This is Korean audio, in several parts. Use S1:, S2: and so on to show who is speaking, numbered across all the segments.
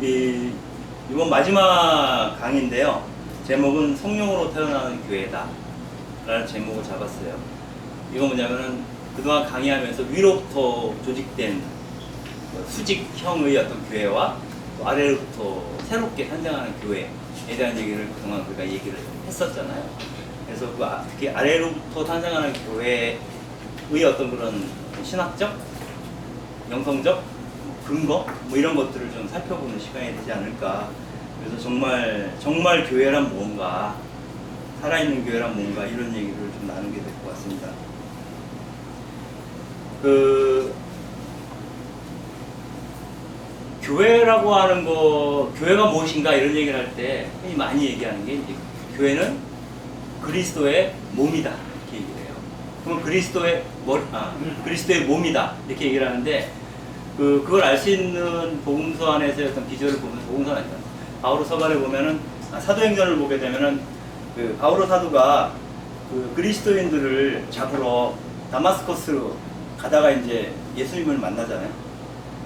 S1: 이번 마지막 강의인데요. 제목은 성령으로 태어나는 교회다 라는 제목을 잡았어요. 이건 뭐냐면은 그동안 강의하면서 위로부터 조직된 수직형의 어떤 교회와 또 아래로부터 새롭게 탄생하는 교회에 대한 얘기를 그동안 우리가 얘기를 했었잖아요. 그래서 특히 아래로부터 탄생하는 교회의 어떤 그런 신학적, 영성적 근거 뭐 이런 것들을 좀 살펴보는 시간이 되지 않을까. 그래서 정말 교회란 뭔가, 살아있는 교회란 뭔가, 이런 얘기를 좀 나누게 될 것 같습니다. 교회라고 하는 거, 교회가 무엇인가 이런 얘기를 할 때 많이 얘기하는 게, 이제 교회는 그리스도의 몸이다 이렇게 얘기를 해요. 그럼 그리스도의 몸이다 이렇게 얘기를 하는데, 그걸 알 수 있는 복음서 안에서의 어떤 비주얼을 보면, 복음서 아니다, 바오로 서가를 보면은, 사도행전을 보게 되면은 바오로 사도가 그리스도인들을 잡으러 다마스커스로 가다가 이제 예수님을 만나잖아요.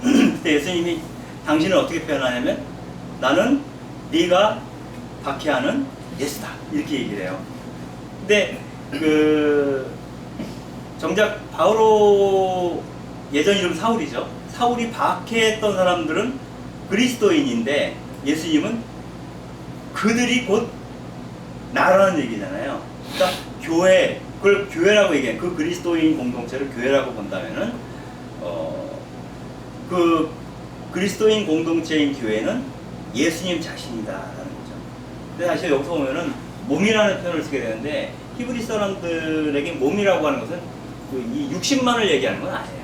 S1: 그때 예수님이 당신을 어떻게 표현하냐면, 나는 네가 박해하는 예수다 이렇게 얘기를 해요. 근데 정작 바오로, 예전 이름 사울이죠. 사울이 박해했던 사람들은 그리스도인인데, 예수님은 그들이 곧 나라는 얘기잖아요. 그러니까 교회, 그걸 교회라고 얘기해요. 그 그리스도인 공동체를 교회라고 본다면은, 그 그리스도인 공동체인 교회는 예수님 자신이다라는 거죠. 근데 사실 여기서 보면은 몸이라는 표현을 쓰게 되는데, 히브리 사람들에게 몸이라고 하는 것은 이 육신만을 얘기하는 건 아니에요.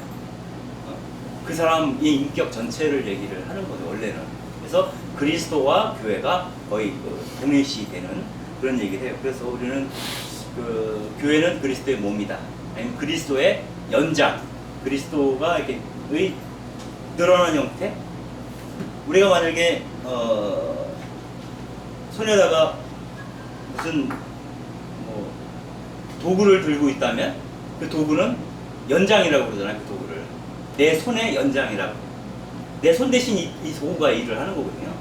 S1: 그 사람의 인격 전체를 얘기를 하는 거죠, 원래는. 그래서 그리스도와 교회가 거의 동일시되는 그런 얘기를 해요. 그래서 우리는 교회는 그리스도의 몸이다, 아니면 그리스도의 연장, 그리스도가 이렇게 늘어난 형태. 우리가 만약에 손에다가 무슨 도구를 들고 있다면, 그 도구는 연장이라고 그러잖아요. 그 도구를 내 손의 연장이라고, 내 손 대신 이 도구가 일을 하는 거거든요.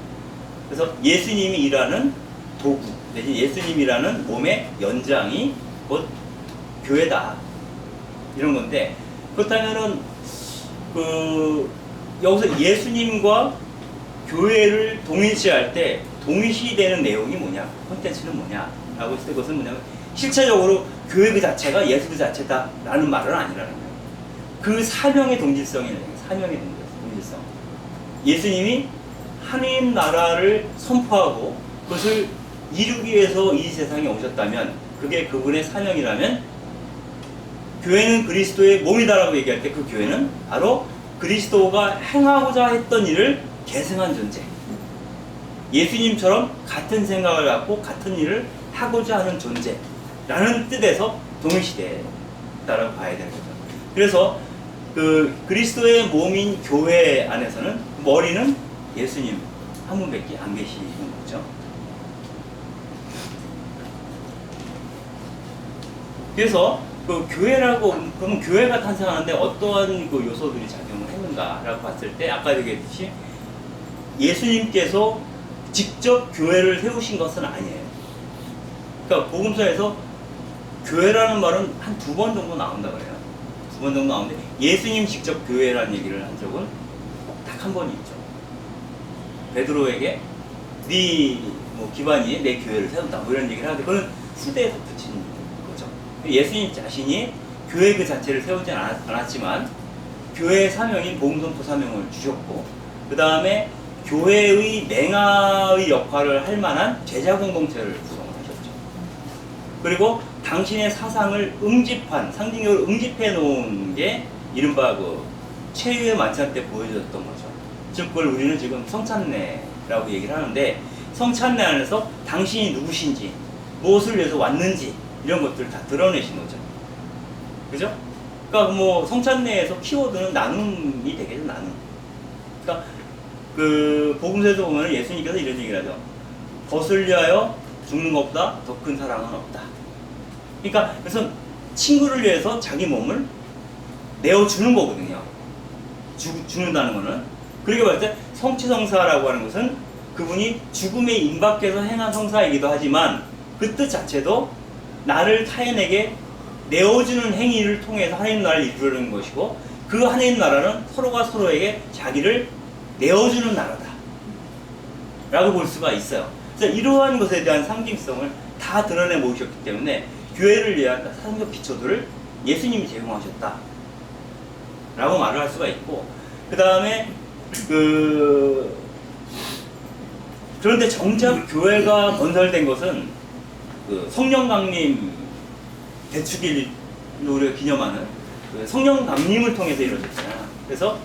S1: 그래서 예수님이 일하는 도구, 내지 예수님이라는 몸의 연장이 곧 교회다, 이런 건데, 그렇다면은 여기서 예수님과 교회를 동일시할 때 동일시되는 내용이 뭐냐, 콘텐츠는 뭐냐라고 했을 때, 그것은 뭐냐면 실체적으로 교회 그 자체가 예수 그 자체다라는 말은 아니라는 거예요. 그 사명의 동질성이에요. 사명의 동질성. 예수님이 하나님 나라를 선포하고 그것을 이루기 위해서 이 세상에 오셨다면, 그게 그분의 사명이라면, 교회는 그리스도의 몸이다라고 얘기할 때 그 교회는 바로 그리스도가 행하고자 했던 일을 계승한 존재, 예수님처럼 같은 생각을 갖고 같은 일을 하고자 하는 존재라는 뜻에서 동일시되다라고 봐야 되는 거죠. 그래서 그리스도의 몸인 교회 안에서는 머리는 예수님 한 분밖에 안 계시는 거죠. 그래서 교회라고, 그러면 교회가 탄생하는데 어떠한 요소들이 작용을 했는가라고 봤을 때, 아까 얘기했듯이 예수님께서 직접 교회를 세우신 것은 아니에요. 그러니까 복음서에서 교회라는 말은 한 2번 정도 나온다 그래요. 2번 정도 나오는데, 예수님 직접 교회라는 얘기를 한 적은 딱 한 번 있죠. 베드로에게 네 기반이 내 교회를 세운다 뭐 이런 얘기를 하는데, 그건 후대에서 붙인 거죠. 예수님 자신이 교회 그 자체를 세우지 않았지만 교회의 사명인 복음선포 사명을 주셨고, 그 다음에 교회의 맹아의 역할을 할 만한 제자 공동체를 구성을 하셨죠. 그리고 당신의 사상을 상징적으로 응집해 놓은 게 이른바 최후의 만찬 때 보여줬던 거죠. 즉, 그걸 우리는 지금 성찬례라고 얘기를 하는데, 성찬례 안에서 당신이 누구신지, 무엇을 위해서 왔는지, 이런 것들을 다 드러내신 거죠. 그죠? 그러니까 성찬례에서 키워드는 나눔이 되겠죠, 나눔. 그러니까 복음서에서 보면 예수님께서 이런 얘기를 하죠. 벗을 위하여 죽는 것보다 더 큰 사랑은 없다. 그러니까 그래서 친구를 위해서 자기 몸을 내어주는 거거든요. 죽는다는 거는. 그렇게 봤을 때 성취성사라고 하는 것은 그분이 죽음에 임박해서 행한 성사이기도 하지만 그 뜻 자체도 나를 타인에게 내어주는 행위를 통해서 하나님 나라를 이루려는 것이고, 그 하나님 나라는 서로가 서로에게 자기를 내어주는 나라다 라고 볼 수가 있어요. 그래서 이러한 것에 대한 상징성을 다 드러내 모으셨기 때문에 교회를 위한 사상적 기초들을 예수님이 제공하셨다 라고 말을 할 수가 있고, 그 다음에 그런데 정작 교회가 건설된 것은 성령 강림 대축일 우리가 기념하는 성령 강림을 통해서 이루어졌잖아요. 그래서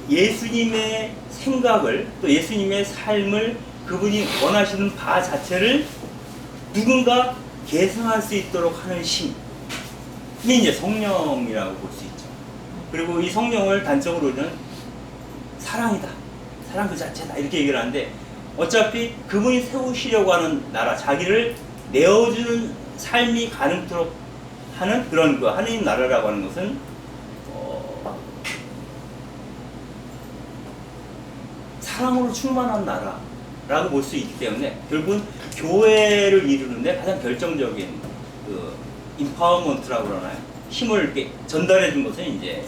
S1: 예수님의 생각을, 또 예수님의 삶을, 그분이 원하시는 바 자체를 누군가 계승할 수 있도록 하는 힘이 이제 성령이라고 볼 수 있죠. 그리고 이 성령을 단적으로는 사랑이다, 사랑 그 자체다 이렇게 얘기를 하는데, 어차피 그분이 세우시려고 하는 나라, 자기를 내어주는 삶이 가능토록 하는 그런 그 하느님 나라라고 하는 것은 사랑으로 충만한 나라라고 볼 수 있기 때문에, 결국은 교회를 이루는데 가장 결정적인 임파워먼트라고 그러나요? 힘을 이렇게 전달해 준 것은 이제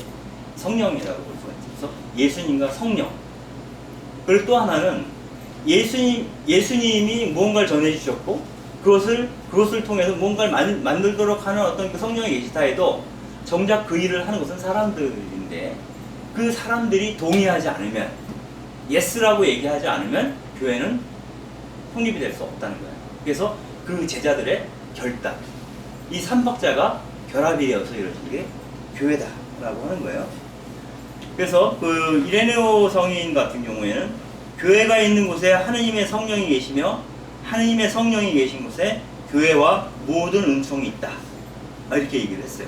S1: 성령이라고 볼 수가 있죠. 그래서 예수님과 성령. 그리고 또 하나는 예수님이 무언가를 전해주셨고, 그것을 통해서 무언가를 만들도록 하는 어떤 그 성령이 계시다 해도, 정작 그 일을 하는 것은 사람들인데, 그 사람들이 동의하지 않으면, 예스라고 얘기하지 않으면 교회는 성립이 될 수 없다는 거예요. 그래서 그 제자들의 결단, 이 삼박자가 결합이 되어서 이루어진 게 교회다라고 하는 거예요. 그래서 그 이레네오 성인 같은 경우에는 교회가 있는 곳에 하느님의 성령이 계시며, 하느님의 성령이 계신 곳에 교회와 모든 은총이 있다, 이렇게 얘기를 했어요.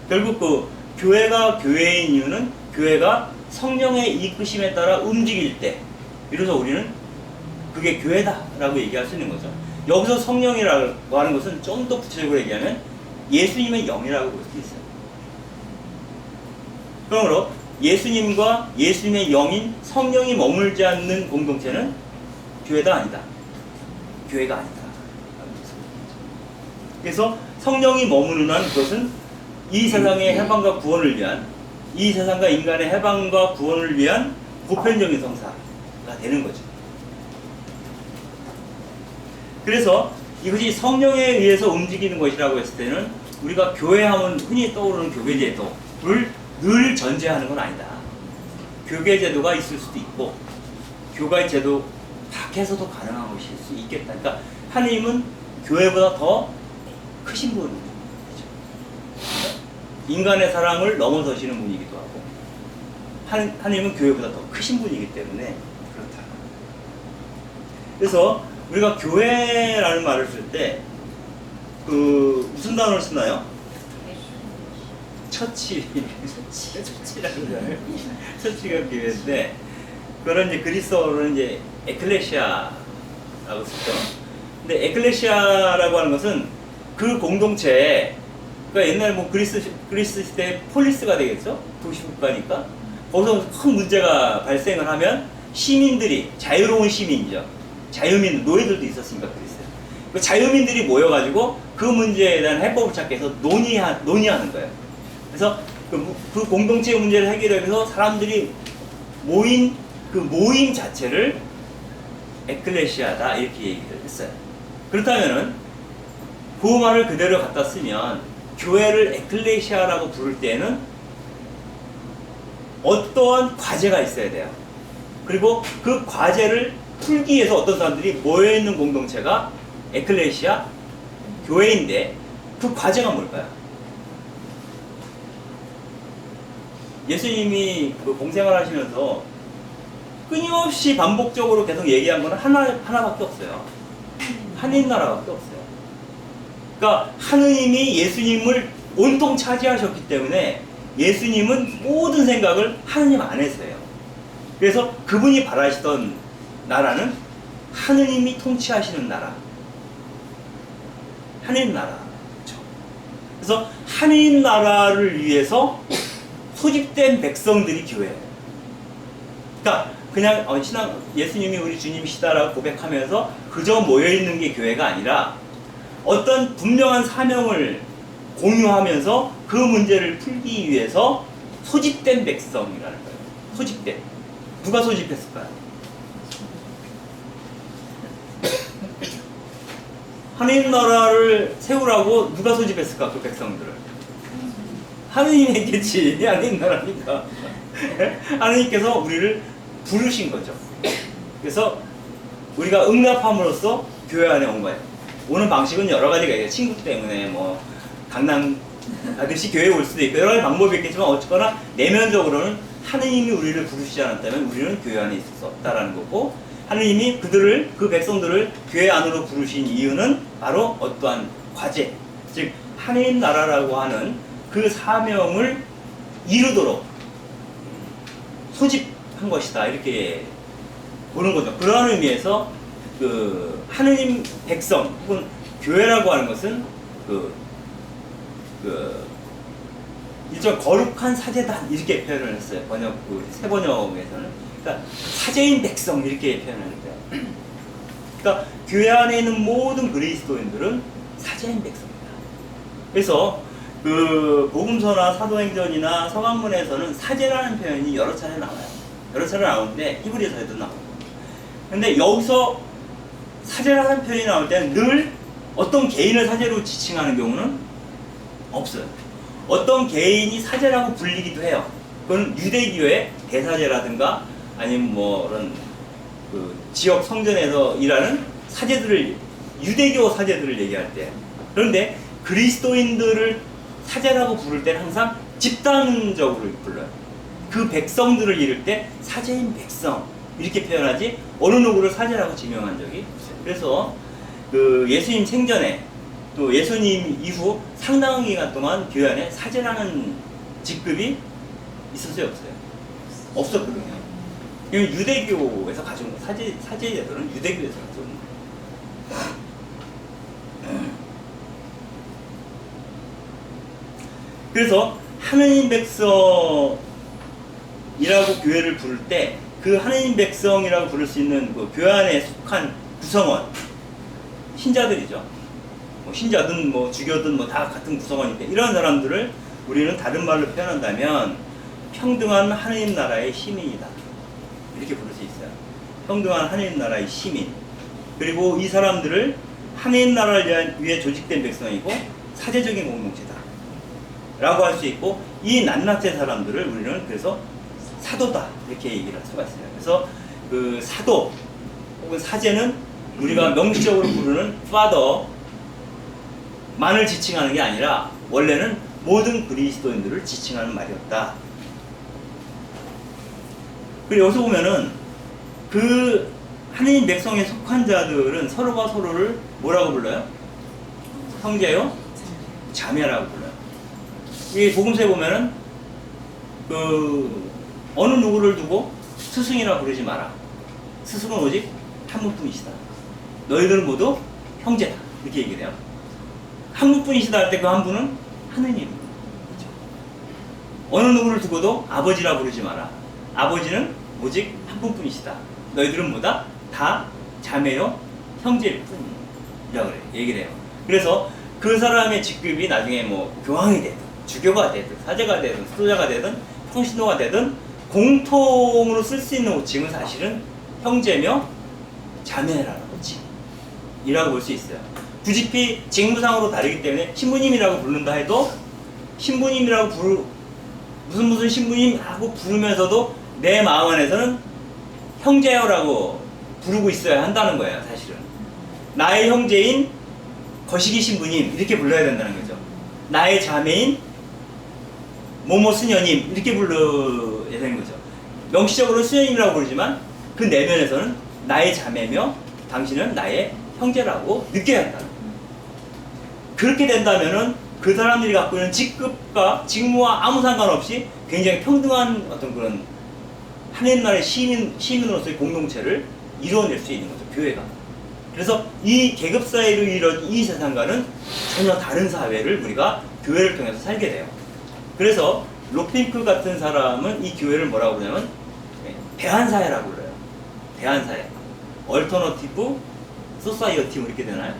S1: 결국 그 교회가 교회인 이유는 교회가 성령의 이끄심에 따라 움직일 때, 이래서 우리는 그게 교회다라고 얘기할 수 있는 거죠. 여기서 성령이라고 하는 것은 좀 더 구체적으로 얘기하면 예수님의 영이라고 볼 수 있어요. 그러므로 예수님과 예수님의 영인 성령이 머물지 않는 공동체는 교회가 아니다. 교회가 아니다. 그래서 성령이 머무는 한 그것은 이 세상의 해방과 구원을 위한, 이 세상과 인간의 해방과 구원을 위한 보편적인 성사가 되는 거죠. 그래서 이것이 성령에 의해서 움직이는 것이라고 했을 때는, 우리가 교회하면 흔히 떠오르는 교계제도를 늘 전제하는 건 아니다. 교계제도가 있을 수도 있고, 교계제도 밖에서도 가능한 것일 수 있겠다. 그러니까 하나님은 교회보다 더 크신 분이죠. 인간의 사랑을 넘어서시는 분이기도 하고, 하나님은 교회보다 더 크신 분이기 때문에 그렇다. 그래서 우리가 교회라는 말을 쓸 때 무슨 단어를 쓰나요? 처치라는 거예요. 처치가 교회인데, 그런 이제 그리스어로는 이제 에클레시아라고 쓰죠. 근데 에클레시아라고 하는 것은 그 공동체에, 그러니까 옛날 뭐 그리스 시대 폴리스가 되겠죠? 도시국가니까. 거기서 큰 문제가 발생을 하면 시민들이, 자유로운 시민이죠. 자유민, 노예들도 있었으니까 그랬어요. 그 자유민들이 모여가지고 그 문제에 대한 해법을 찾기 위해서 논의하는 거예요. 그래서 그 공동체의 문제를 해결하기 위해서 사람들이 모인 그 모임 자체를 에클레시아다 이렇게 얘기를 했어요. 그렇다면은 그 말을 그대로 갖다 쓰면 교회를 에클레시아라고 부를 때는 어떠한 과제가 있어야 돼요. 그리고 그 과제를 풀기 위해서 어떤 사람들이 모여있는 공동체가 에클레시아, 교회인데, 그 과제가 뭘까요? 예수님이 그 공생활 하시면서 끊임없이 반복적으로 계속 얘기한 건 하나밖에 없어요. 하느님 나라밖에 없어요. 그러니까 하느님이 예수님을 온통 차지하셨기 때문에 예수님은 모든 생각을 하느님 안에서 해요. 그래서 그분이 바라시던 나라는 하느님이 통치하시는 나라, 하느님 나라. 그렇죠? 그래서 하느님 나라를 위해서 소집된 백성들이 교회예요. 그러니까 그냥 신앙 예수님이 우리 주님이시다라고 고백하면서 그저 모여 있는 게 교회가 아니라 어떤 분명한 사명을 공유하면서 그 문제를 풀기 위해서 소집된 백성이라는 거예요. 소집된. 누가 소집했을까요? 하나님 나라를 세우라고 누가 소집했을까? 그 백성들을. 하느님이 했겠지. 하나님 나라니까. 하느님께서 우리를 부르신 거죠. 그래서 우리가 응답함으로써 교회 안에 온 거예요. 오는 방식은 여러 가지가 있어요. 친구 때문에 뭐 강남 아저씨 교회에 올 수도 있고 여러 가지 방법이 있겠지만 어쨌거나 내면적으로는 하느님이 우리를 부르시지 않았다면 우리는 교회 안에 있을 수 없다라는 거고, 하느님이 그 백성들을 교회 안으로 부르신 이유는 바로 어떠한 과제, 즉 하느님 나라라고 하는 그 사명을 이루도록 소집한 것이다, 이렇게 보는 거죠. 그러한 의미에서 그 하느님 백성 혹은 교회라고 하는 것은 일종 거룩한 사제단 이렇게 표현을 했어요. 새 번역에서는. 그러니까 사제인 백성 이렇게 표현을 했어요. 그러니까 교회 안에 있는 모든 그리스도인들은 사제인 백성입니다. 그래서 그 복음서나 사도행전이나 서강문에서는 사제라는 표현이 여러 차례 나와요. 여러 차례 나오는데 히브리서에도 나오고. 근데 여기서 사제라는 표현이 나올 때는 늘 어떤 개인을 사제로 지칭하는 경우는 없어요. 어떤 개인이 사제라고 불리기도 해요. 그건 유대교의 대사제라든가 아니면 뭐 그런 그 지역 성전에서 일하는 사제들을, 유대교 사제들을 얘기할 때. 그런데 그리스도인들을 사제라고 부를 때는 항상 집단적으로 불러요. 그 백성들을 이룰 때 사제인 백성 이렇게 표현하지 어느 누구를 사제라고 지명한 적이 없어요. 그래서 그 예수님 생전에 또 예수님 이후 상당한 기간 동안 교회 안에 사제라는 직급이 있었어요, 없어요? 없었거든요. 이건 유대교에서 가져온 거, 사제제도는 유대교에서 가져온 거예요. 그래서 하느님 백성이라고 교회를 부를 때 그 하느님 백성이라고 부를 수 있는 그 교회 안에 속한 구성원, 신자들이죠. 뭐 신자든 뭐 주교든 뭐 다 같은 구성원인데, 이런 사람들을 우리는 다른 말로 표현한다면 평등한 하느님 나라의 시민이다, 이렇게 부를 수 있어요. 평등한 하느님 나라의 시민. 그리고 이 사람들을 하느님 나라를 위해 조직된 백성이고 사제적인 공동체다 라고 할 수 있고, 이 낱낱의 사람들을 우리는 그래서 사도다 이렇게 얘기를 할 수가 있어요. 그래서 그 사도 혹은 사제는 우리가 명시적으로 부르는 father만을 지칭하는 게 아니라 원래는 모든 그리스도인들을 지칭하는 말이었다. 그리고 여기서 보면은 그 하느님 백성에 속한 자들은 서로가 서로를 뭐라고 불러요? 형제요? 자매라고 불러요. 이 복음서에 보면은 그 어느 누구를 두고 스승이라 부르지 마라. 스승은 오직 한 분뿐이시다. 너희들은 모두 형제다, 이렇게 얘기를 해요. 한 분뿐이시다 할 때 그 한 분은 하느님. 그렇죠? 어느 누구를 두고도 아버지라 부르지 마라. 아버지는 오직 한 분뿐이시다. 너희들은 뭐다? 다 자매요, 형제일 뿐이라고 그래, 얘기를 해요. 그래서 그 사람의 직급이 나중에 뭐 교황이 되든 주교가 되든 사제가 되든 수도자가 되든 평신도가 되든 공통으로 쓸 수 있는 호칭은 사실은 형제며 자매라는 호칭이라고 볼 수 있어요. 굳이 직무상으로 다르기 때문에 신부님이라고 부른다 해도 신부님이라고 무슨 신부님 하고 부르면서도 내 마음 안에서는 형제여라고 부르고 있어야 한다는 거예요. 사실은 나의 형제인 거시기 신부님 이렇게 불러야 된다는 거죠. 나의 자매인 모모 수녀님 이렇게 불러야 되는 거죠. 명시적으로 수녀님이라고 부르지만 그 내면에서는 나의 자매며 당신은 나의 형제라고 느껴야 한다는 거예요. 그렇게 된다면은 그 사람들이 갖고 있는 직급과 직무와 아무 상관없이 굉장히 평등한 어떤 그런 하나님 나라의 시민으로서의 공동체를 이루어낼 수 있는 거죠, 교회가. 그래서 이 계급 사회로 이루어진 이 세상과는 전혀 다른 사회를 우리가 교회를 통해서 살게 돼요. 그래서 로핑크 같은 사람은 이 교회를 뭐라고 그러냐면 대한사회라고 불러요. 대한사회. 얼터너티브 소사이어티 이렇게 되나요?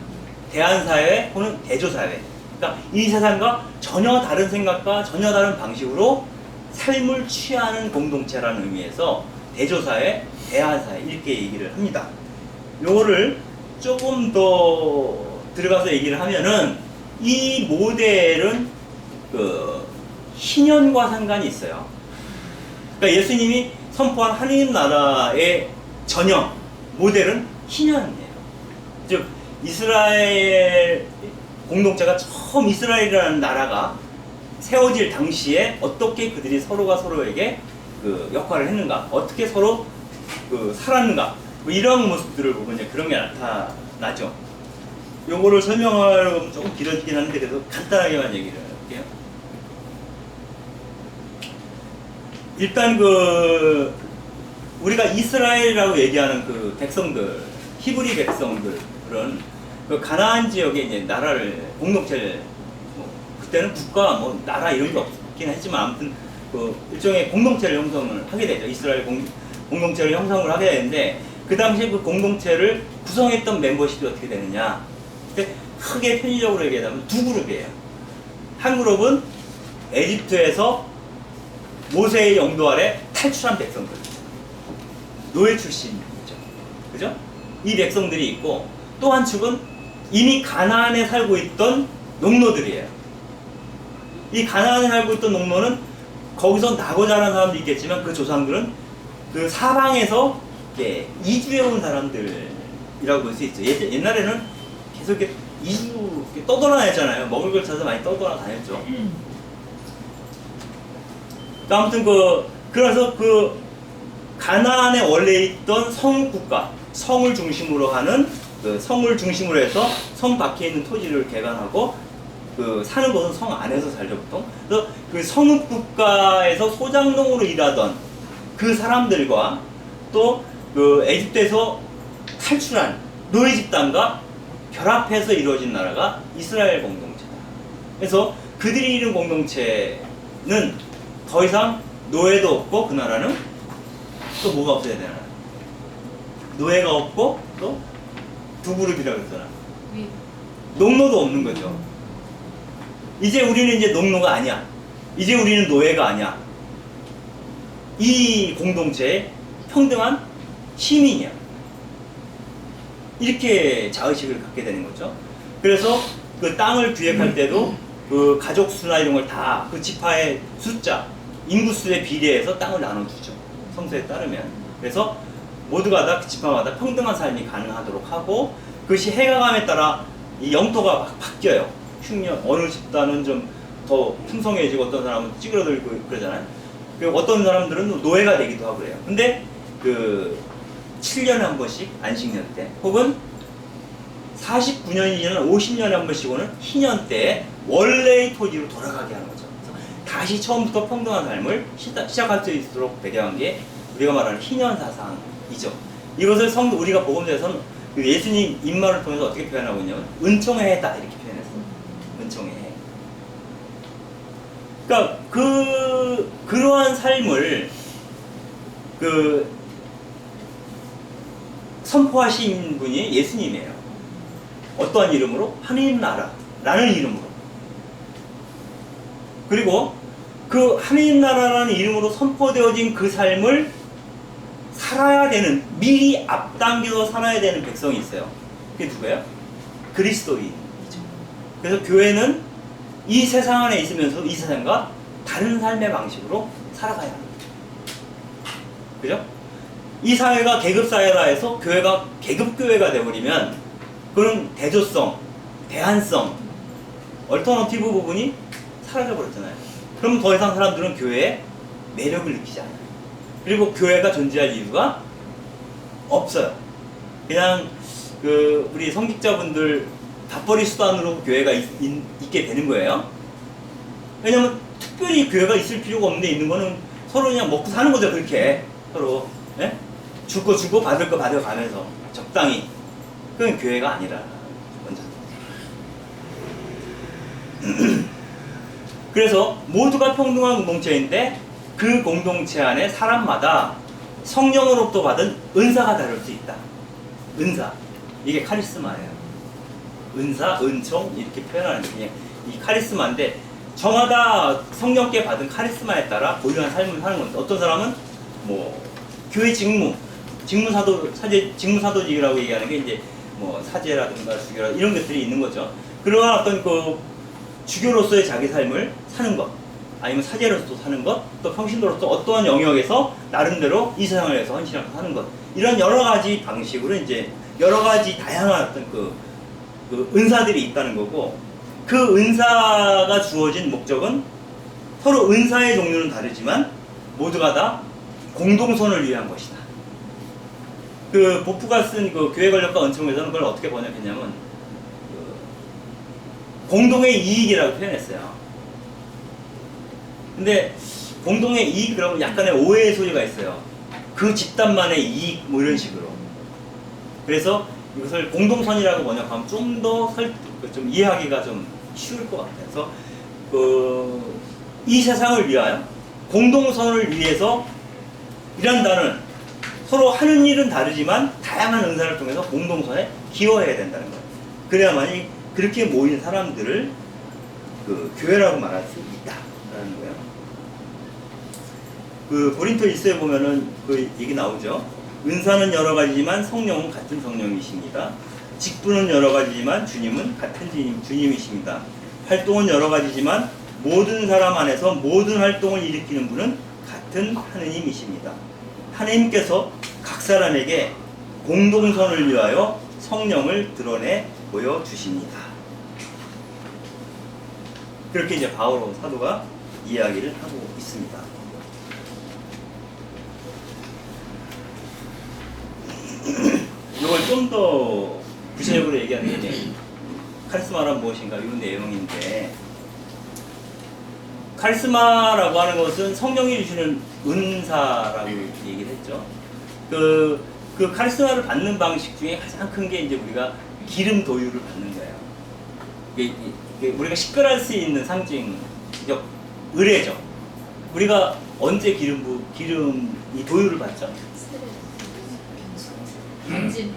S1: 대한사회 혹은 대조사회. 그러니까 이 세상과 전혀 다른 생각과 전혀 다른 방식으로 삶을 취하는 공동체라는 의미에서 대조사회, 대한사회 이렇게 얘기를 합니다. 요거를 조금 더 들어가서 얘기를 하면은 이 모델은 그 희년과 상관이 있어요. 그러니까 예수님이 선포한 하느님 나라의 전형 모델은 희년이에요. 즉 이스라엘 공동체가 처음 이스라엘이라는 나라가 세워질 당시에 어떻게 그들이 서로가 서로에게 그 역할을 했는가, 어떻게 서로 그 살았는가, 뭐 이런 모습들을 보고 이제 그런 게 나타나죠. 요거를 설명하려면 조금 길어지긴 하는데 그래도 간단하게만 얘기를 할게요. 일단 그 우리가 이스라엘이라고 얘기하는 그 백성들, 히브리 백성들 그런 그 가나안 지역에 이제 나라를 공동체를 뭐 그때는 국가 뭐 나라 이런 게 없긴 했지만 아무튼 그 일종의 공동체를 형성을 하게 되죠. 이스라엘 공동체를 형성을 하게 되는데 그 당시에 그 공동체를 구성했던 멤버십이 어떻게 되느냐? 근데 크게 편의적으로 얘기하자면 두 그룹이에요. 한 그룹은 에집트에서 모세의 영도 아래 탈출한 백성들, 노예 출신이죠. 그죠? 이 백성들이 있고 또 한 축은 이미 가나안에 살고 있던 농노들이에요. 이 가나안에 살고 있던 농노는 거기서 나고 자란 사람도 있겠지만 그 조상들은 그 사방에서 이주해 온 사람들이라고 볼 수 있죠. 옛날에는 계속 이렇게 이주 떠돌아다녔잖아요. 먹을 걸 찾아서 많이 떠돌아다녔죠. 아무튼 그래서 그 가나안에 원래 있던 성국가, 성을 중심으로 하는 그 성을 중심으로 해서 성 밖에 있는 토지를 개간하고 그 사는 곳은 성 안에서 살죠 보통. 그래서 그 성국가에서 소장농으로 일하던 그 사람들과 또 그 에집트에서 탈출한 노예 집단과 결합해서 이루어진 나라가 이스라엘 공동체다. 그래서 그들이 이룬 공동체는 더 이상 노예도 없고 그 나라는 또 뭐가 없어야 되나? 노예가 없고 또 두 그룹이라고 했잖아. 농노도 없는 거죠. 이제 우리는 이제 농노가 아니야. 이제 우리는 노예가 아니야. 이 공동체의 평등한 시민이야. 이렇게 자의식을 갖게 되는 거죠. 그래서 그 땅을 기획할 때도 그 가족 수나 이런 걸 다 그 지파의 숫자, 인구수에 비례해서 땅을 나눠주죠. 성서에 따르면. 그래서 모두가 다 그 지파마다 평등한 삶이 가능하도록 하고 그것이 해가감에 따라 이 영토가 바뀌어요. 흉년, 어느 집단은 좀 더 풍성해지고 어떤 사람은 찌그러들고 그러잖아요. 어떤 사람들은 노예가 되기도 하고 그래요. 근데 그 7년에 한 번씩 안식년 때 혹은 49년이 지난 50년에 한 번씩 오는 희년 때에 원래의 토지로 돌아가게 하는 거죠. 다시 처음부터 평등한 삶을 시작할 수 있도록 배경한 게 우리가 말하는 희년 사상이죠. 이것을 우리가 복음서에서는 그 예수님 입말을 통해서 어떻게 표현하고 있냐면 은총의 해다 이렇게 표현했어요. 은총의 해. 그러니까 그러한 삶을 선포하신 분이 예수님이에요. 어떠한 이름으로? 하느님 나라라는 이름으로. 그리고 그 하느님 나라라는 이름으로 선포되어진 그 삶을 살아야 되는, 미리 앞당겨서 살아야 되는 백성이 있어요. 그게 누구예요? 그리스도인이죠. 그래서 교회는 이 세상 안에 있으면서 이 세상과 다른 삶의 방식으로 살아가야 합니다. 그죠? 이 사회가 계급사회라 해서 교회가 계급교회가 되어버리면 그런 대조성, 대안성, 얼터너티브 부분이 사라져버렸잖아요. 그럼 더 이상 사람들은 교회에 매력을 느끼지 않아요. 그리고 교회가 존재할 이유가 없어요. 그냥 우리 성직자분들 밥벌이 수단으로 교회가 있게 되는 거예요. 왜냐면 특별히 교회가 있을 필요가 없는데 있는 거는 서로 그냥 먹고 사는 거죠. 그렇게 서로 줄 거 주고 받을 거 받아가면서 적당히. 그건 교회가 아니라 먼저. 그래서 모두가 평등한 공동체인데 그 공동체 안에 사람마다 성령으로부터 받은 은사가 다를 수 있다. 은사. 이게 카리스마예요. 은사, 은총 이렇게 표현하는 게 그냥 이 카리스마인데 저마다 성령께 받은 카리스마에 따라 고유한 삶을 사는 건데 어떤 사람은 뭐 교회 직무사도직이라고 얘기하는 게 이제 뭐 사제라든가 주교라 이런 것들이 있는 거죠. 그러한 어떤 그 주교로서의 자기 삶을 사는 것, 아니면 사제로서 사는 것, 또 평신도로서 어떠한 영역에서 나름대로 이 세상을 위해서 헌신하고 사는 것, 이런 여러 가지 방식으로 이제 여러 가지 다양한 어떤 그 은사들이 있다는 거고, 그 은사가 주어진 목적은 서로 은사의 종류는 다르지만 모두가 다 공동선을 위한 것이다. 그 보프가 쓴 그 교회 권력과 은총에서는 그걸 어떻게 번역했냐면 공동의 이익이라고 표현했어요. 근데 공동의 이익 그러면 약간의 오해의 소리가 있어요. 그 집단만의 이익 뭐 이런 식으로. 그래서 이것을 공동선이라고 번역하면 좀 더 좀 이해하기가 좀 쉬울 것 같아서 이 세상을 위하여 공동선을 위해서 일한다는, 서로 하는 일은 다르지만 다양한 은사를 통해서 공동선에 기여해야 된다는 거예요. 그래야만이 그렇게 모인 사람들을 그 교회라고 말할 수 있다라는 거예요. 그 고린토 1서에 보면은 그 얘기 나오죠. 은사는 여러 가지지만 성령은 같은 성령이십니다. 직분은 여러 가지지만 주님은 같은 주님이십니다. 활동은 여러 가지지만 모든 사람 안에서 모든 활동을 일으키는 분은 같은 하느님이십니다. 하느님께서 각 사람에게 공동선을 위하여 성령을 드러내 보여주십니다. 그렇게 이제 바오로 사도가 이야기를 하고 있습니다. 이걸 좀 더 구체적으로 얘기하는 게 카리스마란 무엇인가 이런 내용인데, 카리스마라고 하는 것은 성령이 주시는 은사라고 얘기를 했죠. 그 카리스마를 받는 방식 중에 가장 큰 게 이제 우리가 기름 도유를 받는 거예요. 이게 우리가 식별할 수 있는 상징적 의례죠. 우리가 언제 이 도유를 받죠?
S2: 견진.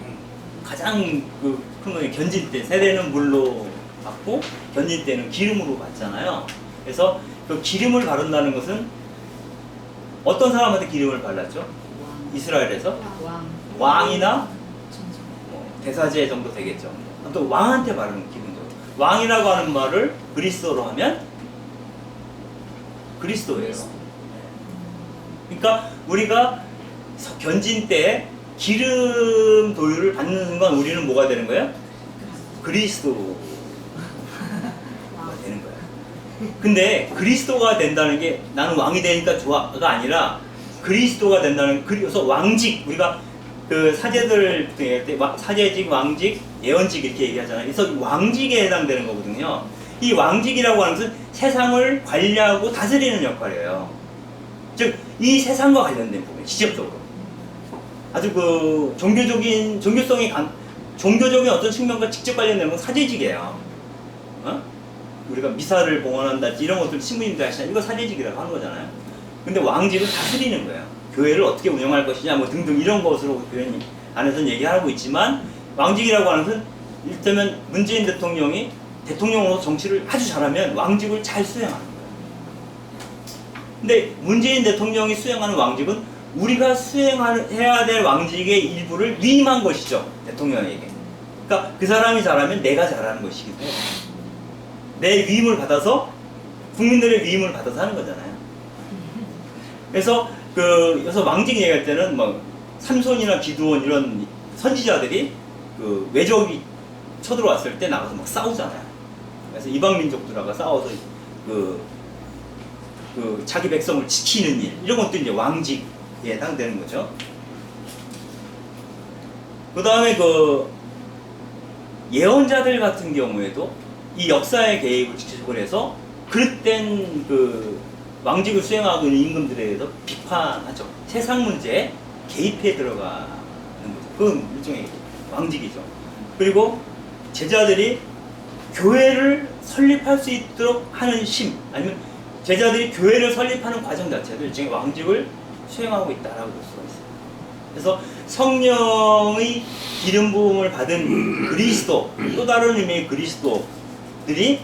S1: 가장 큰 건 견진 때, 세례는 물로 받고 견진 때는 기름으로 받잖아요. 그래서 그 기름을 바른다는 것은 어떤 사람한테 기름을 발랐죠? 이스라엘에서 왕이나 대사제 정도 되겠죠. 아무튼 왕한테 바르는 기름도. 왕이라고 하는 말을 그리스도로 하면 그리스도예요. 그러니까 우리가 견진 때 기름 도유를 받는 순간 우리는 뭐가 되는 거예요? 그리스도가 되는 거예요. 근데 그리스도가 된다는 게 나는 왕이 되니까 좋아가 아니라 그리스도가 된다는, 그래서 왕직, 우리가 그 사제들 때 사제직, 왕직, 예언직 이렇게 얘기하잖아요. 그래서 왕직에 해당되는 거거든요. 이 왕직이라고 하는 것은 세상을 관리하고 다스리는 역할이에요. 즉 이 세상과 관련된 부분, 직접적으로. 아주 그 종교적인 어떤 측면과 직접 관련된 건 사제직이에요. 우리가 미사를 봉헌한다 이런 것들 신부님들 하시잖아요. 이거 사제직이라고 하는 거잖아요. 근데 왕직은 다스리는 거예요. 교회를 어떻게 운영할 것이냐 뭐 등등 이런 것으로 교회 안에서는 얘기하고 있지만, 왕직이라고 하는 것은 일테면 문재인 대통령이 대통령으로 정치를 아주 잘하면 왕직을 잘 수행하는 거예요. 근데 문재인 대통령이 수행하는 왕직은 우리가 수행해야 될 왕직의 일부를 위임한 것이죠, 대통령에게. 그러니까 그 사람이 잘하면 내가 잘하는 것이기도 해요. 내 위임을 받아서, 국민들의 위임을 받아서 하는 거잖아요. 그래서 여기서 왕직 얘기할 때는 뭐 삼손이나 기드온 이런 선지자들이 외적이 쳐들어왔을 때 나가서 막 싸우잖아요. 그래서 이방 민족들하고 싸워서 자기 백성을 지키는 일, 이런 것도 이제 왕직에 해당되는 거죠. 그 다음에 예언자들 같은 경우에도 이 역사의 개입을 직접적으로 해서 그릇된 왕직을 수행하고 있는 임금들에 대해서 비판하죠. 세상 문제에 개입해 들어가는 거죠. 그건 일종의 왕직이죠. 그리고 제자들이 교회를 설립할 수 있도록 하는 심, 아니면 제자들이 교회를 설립하는 과정 자체도 일종의 왕직을 수행하고 있다라고 볼 수가 있어요. 그래서 성령의 기름 부음을 받은 그리스도, 또 다른 의미의 그리스도들이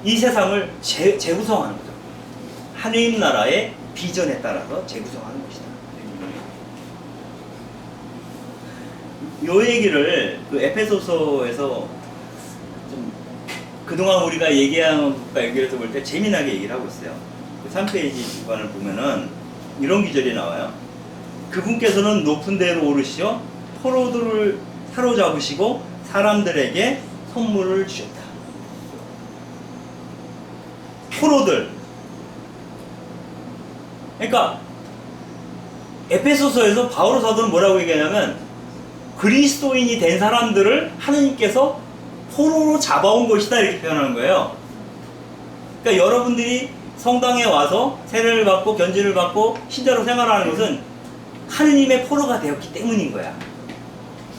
S1: 이 세상을 재구성하는 거죠. 하느님 나라의 비전에 따라서 재구성하는 것이다. 요 얘기를 그 에페소서에서 좀 그동안 우리가 얘기한 것과 연결해서 볼 때 재미나게 얘기를 하고 있어요. 그 3페이지 주관을 보면은 이런 기절이 나와요. 그분께서는 높은 데로 오르시어 포로들을 사로잡으시고 사람들에게 선물을 주셨다. 포로들. 그러니까 에페소서에서 바울 사도는 뭐라고 얘기하냐면 그리스도인이 된 사람들을 하느님께서 포로로 잡아온 것이다 이렇게 표현하는 거예요. 그러니까 여러분들이 성당에 와서 세례를 받고 견지를 받고 신자로 생활하는 것은 하느님의 포로가 되었기 때문인 거야.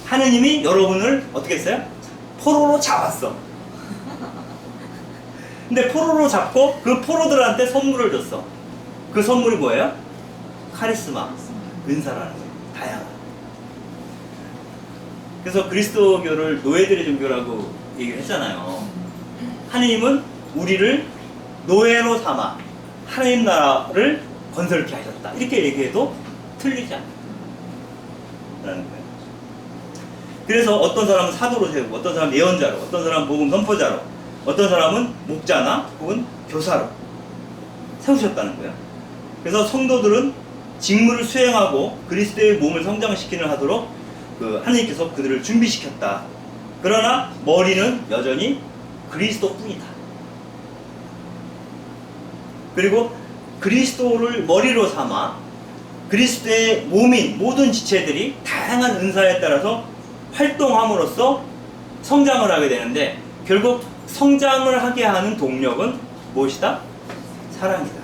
S1: 하느님이 여러분을 어떻게 했어요? 포로로 잡았어. 근데 포로로 잡고 그 포로들한테 선물을 줬어. 그 선물이 뭐예요? 카리스마, 은사라는 거예요. 다양한. 그래서 그리스도교를 노예들의 종교라고 얘기를 했잖아요. 하느님은 우리를 노예로 삼아 하느님 나라를 건설케 하셨다. 이렇게 얘기해도 틀리지 않아요. 라는 거예요. 그래서 어떤 사람은 사도로 세우고, 어떤 사람은 예언자로, 어떤 사람은 복음 선포자로, 어떤 사람은 목자나 혹은 교사로 세우셨다는 거예요. 그래서 성도들은 직무를 수행하고 그리스도의 몸을 성장시키는 하도록 하느님께서 그들을 준비시켰다. 그러나 머리는 여전히 그리스도뿐이다. 그리고 그리스도를 머리로 삼아 그리스도의 몸인 모든 지체들이 다양한 은사에 따라서 활동함으로써 성장을 하게 되는데, 결국 성장을 하게 하는 동력은 무엇이다? 사랑이다.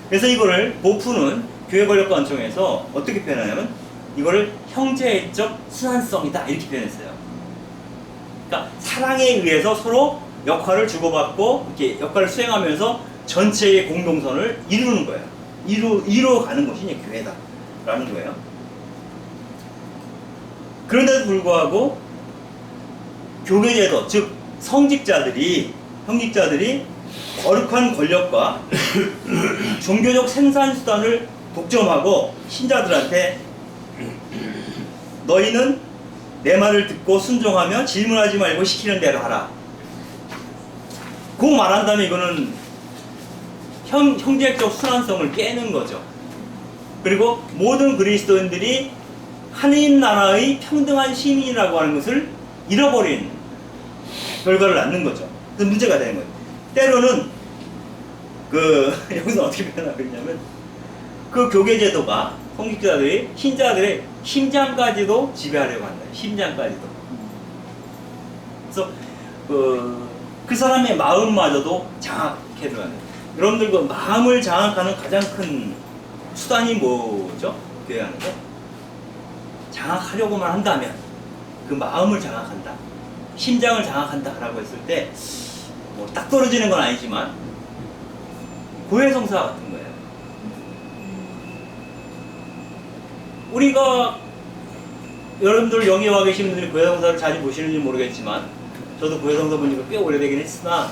S1: 그래서 이거를 보프는 교회 권력과 원총에서 어떻게 표현하냐면 이거를 형제적 순환성이다 이렇게 표현했어요. 그러니까 사랑에 의해서 서로 역할을 주고받고 이렇게 역할을 수행하면서 전체의 공동선을 이루는 거예요. 이루어가는 것이 이제 교회다라는 거예요. 그런데도 불구하고 교계제도, 즉 성직자들이 거룩한 권력과 종교적 생산수단을 독점하고 신자들한테 너희는 내 말을 듣고 순종하며 질문하지 말고 시키는 대로 하라. 그 말한다면 이거는 형제적 순환성을 깨는 거죠. 그리고 모든 그리스도인들이 하느님 나라의 평등한 시민이라고 하는 것을 잃어버린 결과를 낳는 거죠. 그래서 문제가 되는 거예요. 때로는 여기서 어떻게 표현하고 있냐면 그 교계제도가 성직자들이 신자들의 심장까지도 지배하려고 한다. 심장까지도. 그래서 그 사람의 마음마저도 장악해줘야 돼요. 여러분들 그 마음을 장악하는 가장 큰 수단이 뭐죠? 교회 안에서 장악하려고만 한다면 그 마음을 장악한다, 심장을 장악한다 라고 했을 때 뭐 딱 떨어지는 건 아니지만 고해성사 같은 거예요. 우리가 여러분들 여기 와 계신 분들이 고해성사를 자주 보시는지 모르겠지만 저도 고해성사 본 지가 꽤 오래되긴 했으나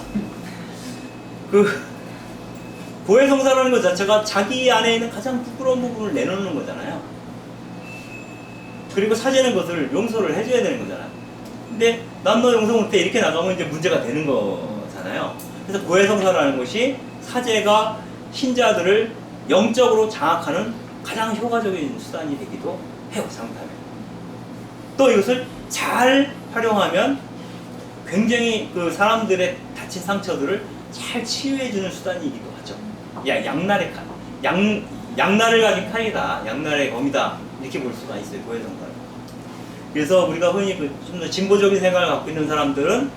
S1: 고해성사라는 것 자체가 자기 안에 있는 가장 부끄러운 부분을 내놓는 거잖아요. 그리고 사죄는 것을 용서를 해줘야 되는 거잖아요. 근데 난 너 용서 못해 이렇게 나가면 이제 문제가 되는 거잖아요. 그래서 고해성사라는 것이 사죄가 신자들을 영적으로 장악하는 가장 효과적인 수단이 되기도 해요. 잘못하면. 또 이것을 잘 활용하면 굉장히 그 사람들의 다친 상처들을 잘 치유해주는 수단이기도 하죠. 양날의 칼, 양날을 가진 칼이다, 양날의 검이다 이렇게 볼 수가 있어요. 고해성사를. 그래서 우리가 흔히 좀 더 진보적인 생각을 갖고 있는 사람들은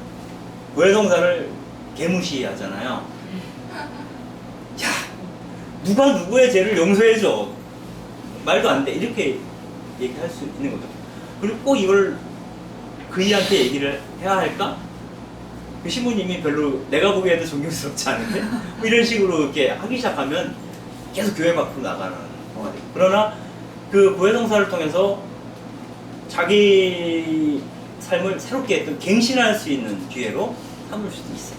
S1: 고해성사를 개무시하잖아요. 야, 누가 누구의 죄를 용서해줘, 말도 안 돼, 이렇게 얘기할 수 있는 거죠. 그리고 꼭 이걸 그이한테 얘기를 해야 할까? 그 신부님이 별로 내가 보기에도 존경스럽지 않은데 뭐 이런 식으로 이렇게 하기 시작하면 계속 교회 밖으로 나가는 거가 돼요. 그러나 그 고해성사를 통해서 자기 삶을 새롭게 또 갱신할 수 있는 기회로 삼을 수도 있어요.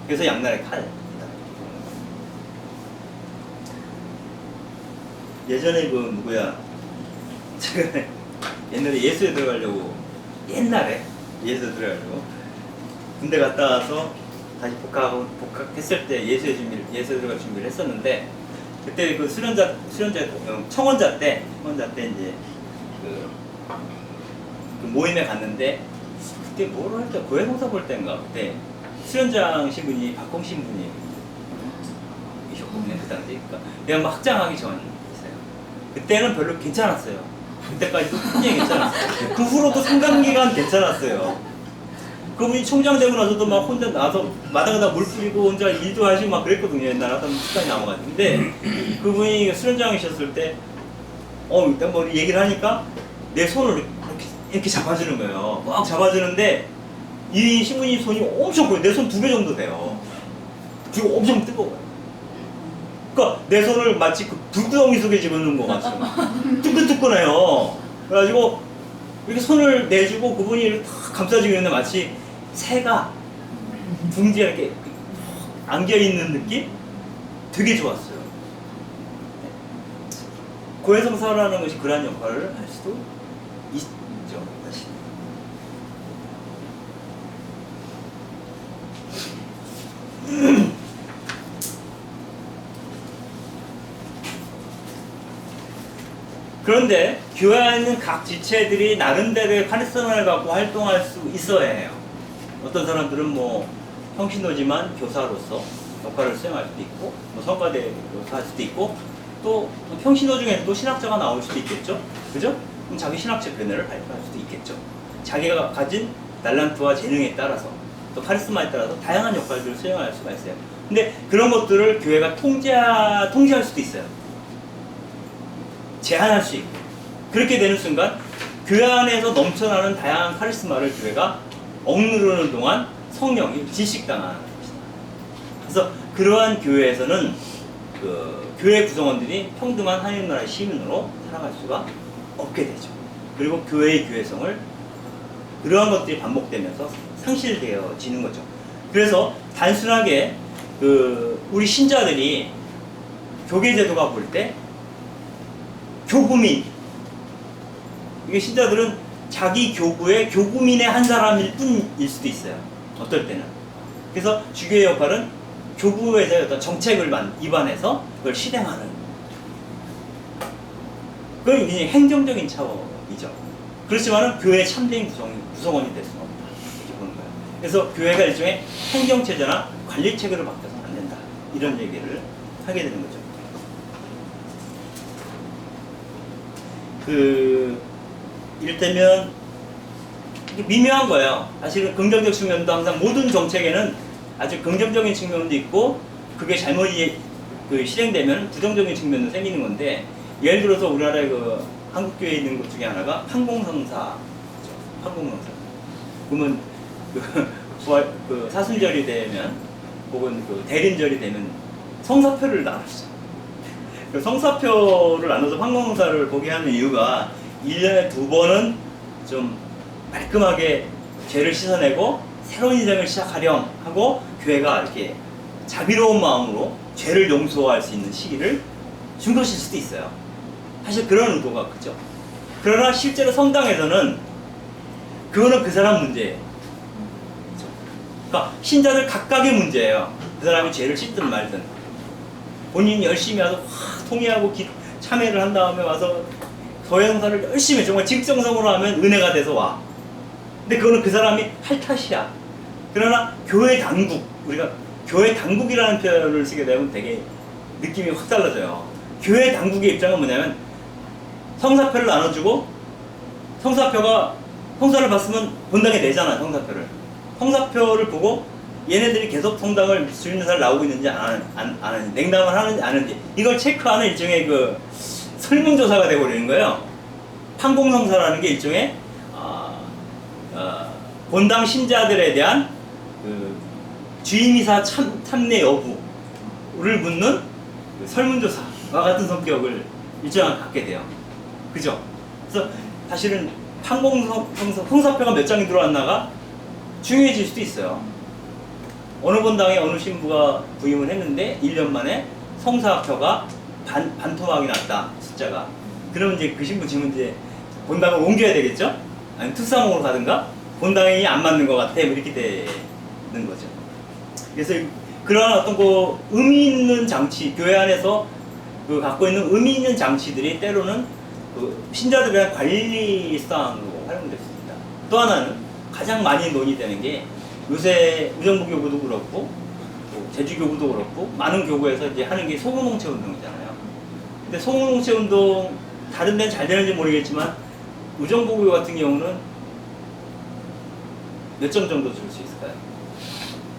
S1: 그래서 양날의 칼. 예전에 그 누구야, 제가 옛날에 예수에 들어가려고, 옛날에 예수에 들어가려고 군대 갔다 와서 다시 복학했을 때 예수에 들어갈 준비를 했었는데, 그때 그 청원자 때 이제 그 모임에 갔는데, 그때 뭐를 할 때, 고해성사 볼 때인가, 그때 수련장 신분이 박홍 신분이 이셨거든요, 그 당시. 그러니까 내가 막 확장하기 전이었어요. 그때는 별로 괜찮았어요. 그때까지도 굉장히 괜찮았어요. 그 후로도 상당 기간 괜찮았어요. 그분이 총장 되고 나서도 막 혼자 나서 마당에다 물 뿌리고 혼자 일도 하시고 막 그랬거든요. 옛날에 하던 습관이 남아가지고. 근데 그분이 수련장이셨을 때, 일단 뭐 얘기를 하니까 내 손을 이렇게 잡아주는 거예요. 막 잡아주는데, 이 신부님 손이 엄청 커요. 내 손 2배 정도 돼요. 그리고 엄청 뜨거워요. 그러니까 내 손을 마치 그 불구덩이 속에 집어넣은 것 같아요. 뜨끈뜨끈해요. 그래가지고 이렇게 손을 내주고 그분이 이렇게 탁 감싸주고 있는데 마치 새가 둥지에 이렇게 안겨있는 느낌? 되게 좋았어요. 고해성사라는 것이 그러한 역할을 할 수도 있죠, 사실. 그런데 교회 안에 있는 각 지체들이 나름대로의 카리스마를 갖고 활동할 수 있어야 해요. 어떤 사람들은 뭐 평신도지만 교사로서 역할을 수행할 수도 있고, 뭐 성가대로서 할 수도 있고, 또 평신도 중에서도 신학자가 나올 수도 있겠죠. 그죠? 그럼 자기 신학적 견해를 발표할 수도 있겠죠. 자기가 가진 달란트와 재능에 따라서, 또 카리스마에 따라서 다양한 역할들을 수행할 수가 있어요. 근데 그런 것들을 교회가 통제할 수도 있어요. 제한할 수 있고. 그렇게 되는 순간 교회 안에서 넘쳐나는 다양한 카리스마를 교회가 억누르는 동안 성령이 질식당하는 것이다. 그래서 그러한 교회에서는 그 교회 구성원들이 평등한 하나님 나라의 시민으로 살아갈 수가 없게 되죠. 그리고 교회의 교회성을 그러한 것들이 반복되면서 상실되어지는 거죠. 그래서 단순하게 우리 신자들이 교계 제도가 볼 때 교구민, 이게 신자들은 자기 교구의 교구민의 한 사람일 뿐일 수도 있어요. 어떨 때는. 그래서 주교의 역할은 교구에서 어떤 정책을 입안해서 그걸 실행하는, 그건 이제 행정적인 차원이죠. 그렇지만은 교회의 참된 구성원이 될 수는 없다, 이렇게 보는 거예요. 그래서 교회가 일종의 행정체제나 관리체계로 바뀌어서는 안 된다, 이런 얘기를 하게 되는 거죠. 이를테면 미묘한 거예요. 사실은 긍정적 측면도 항상 모든 정책에는 아주 긍정적인 측면도 있고, 그게 잘못 실행되면 부정적인 측면도 생기는 건데, 예를 들어서 우리나라의 한국교회에 있는 것 중에 하나가 판공성사죠. 판공성사. 그러면 사순절이 되면, 혹은 대림절이 되면 성사표를 나눴어요. 성사표를 나눠서 판공성사를 보게 하는 이유가 1년에 2번은 좀 깔끔하게 죄를 씻어내고 새로운 인생을 시작하렴 하고, 교회가 이렇게 자비로운 마음으로 죄를 용서할 수 있는 시기를 준 것일 수도 있어요. 사실 그런 의도가 크죠. 그러나 실제로 성당에서는 그거는 그 사람 문제예요. 그러니까 신자들 각각의 문제예요. 그 사람이 죄를 씻든 말든 본인이 열심히 와서 통회하고 참회를 한 다음에 와서 고해성사를 열심히 해. 정말 직정성으로 하면 은혜가 돼서 와. 근데 그거는 그 사람이 할 탓이야. 그러나 교회 당국, 우리가 교회 당국이라는 표현을 쓰게 되면 되게 느낌이 확 달라져요. 교회 당국의 입장은 뭐냐면, 성사표를 나눠주고, 성사를 봤으면 본당에 내잖아, 성사표를. 성사표를 보고 얘네들이 계속 성당을 주임사를 나오고 있는지 안 하는지, 냉담을 하는지 안 하는지, 이걸 체크하는 일종의 설문조사가 되어버리는 거예요. 판공성사라는 게 일종의 본당 신자들에 대한 주임이사 참내 여부를 묻는 설문조사와 같은 성격을 일정하게 갖게 돼요. 그죠? 그래서 사실은 형사표가 몇 장이 들어왔나가 중요해질 수도 있어요. 어느 본당에 어느 신부가 부임을 했는데 1년 만에 성사표가 반토막이 났다, 숫자가. 그러면 이제 그 신부 지금 이제 본당을 옮겨야 되겠죠? 아니면 특사목으로 가든가 본당이 안 맞는 것 같아, 뭐 이렇게 되는 거죠. 그래서 그러한 어떤 그 의미 있는 장치, 교회 안에서 그 갖고 있는 의미 있는 장치들이 때로는 그 신자들에 대한 관리 수단으로 활용될 수 있다. 또 하나는 가장 많이 논의되는 게 요새 우정부 교구도 그렇고 또 제주 교구도 그렇고 많은 교구에서 이제 하는 게 소공동체 운동이잖아요. 근데 소공동체 운동 다른 데는 잘 되는지 모르겠지만 우정부 교구 같은 경우는 몇 점 정도 줄 수 있을까요?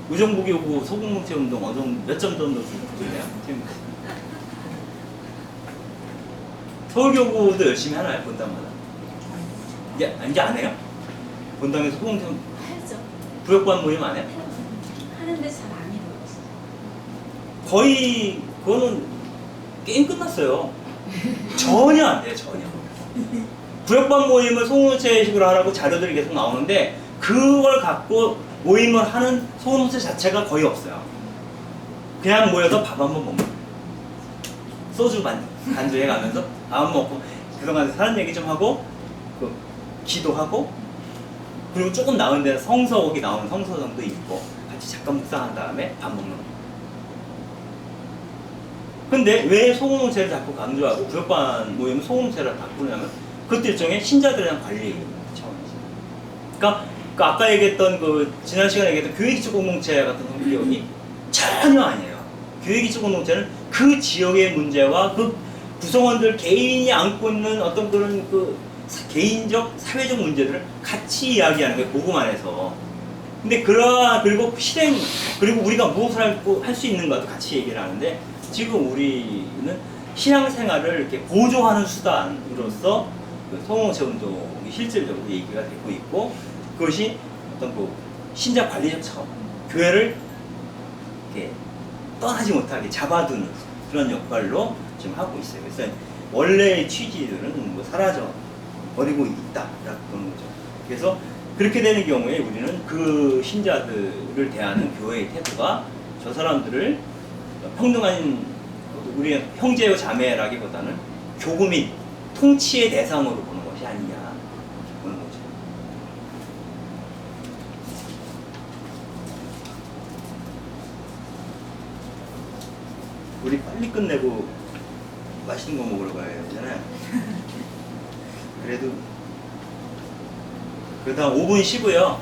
S1: 우정부 교구 소공동체 운동 어느 정도 몇 점 정도 줄래요? 서울교구도 열심히 하나요? 본당마다? 이제 안 해요? 본당에서 소공동체
S2: 하죠.
S1: 부역관 모임 안 해요?
S2: 하는데 잘 안 이루어졌어요.
S1: 거의 그거는 게임 끝났어요. 전혀 안 돼요. 전혀. 부역반 모임을 소공동체식으로 하라고 자료들이 계속 나오는데 그걸 갖고 모임을 하는 소공동체 자체가 거의 없어요. 그냥 모여서 밥 한 번 먹는 거예요. 소주 반주해 가면서 밥 한 번 먹고 그동안 사는 얘기 좀 하고 그 기도하고 그리고 조금 나은 데는 성서옥이 나오는 성서정도 있고 같이 잠깐 묵상한 다음에 밥 먹는 거예요. 근데 왜 소공동체를 자꾸 강조하고 부역반 모임은 소공동체를 바꾸냐면 그것도 일종의 신자들에 대한 관리 차원이죠. 그러니까 아까 얘기했던 그 지난 시간에 얘기했던 교회기초 공동체 같은 성격이 전혀 아니에요. 교회기초 공동체는 그 지역의 문제와 그 구성원들 개인이 안고 있는 어떤 그런 그 개인적 사회적 문제들을 같이 이야기하는 거예요. 복음 안에서. 근데 그리고 실행 그리고 우리가 무엇을 할 수 있는가도 같이 얘기를 하는데 지금 우리는 신앙생활을 이렇게 보조하는 수단으로서 그 소공동체 운동이 실질적으로 얘기가 되고 있고 그것이 어떤 그 신자 관리적 차원, 교회를 이렇게 떠나지 못하게 잡아두는 그런 역할로 지금 하고 있어요. 그래서 원래의 취지들은 뭐 사라져 버리고 있다라고 보는 거죠. 그래서 그렇게 되는 경우에 우리는 그 신자들을 대하는 교회의 태도가 저 사람들을 평등한 우리 형제요 자매라기보다는 교구민 통치의 대상으로 보는 것이 아니냐 보는 거죠. 우리 빨리 끝내고 맛있는 거 먹으러 가야 되잖아요. 그래도 한 5분 쉬고요.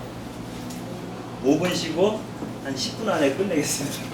S1: 5분 쉬고 한 10분 안에 끝내겠습니다.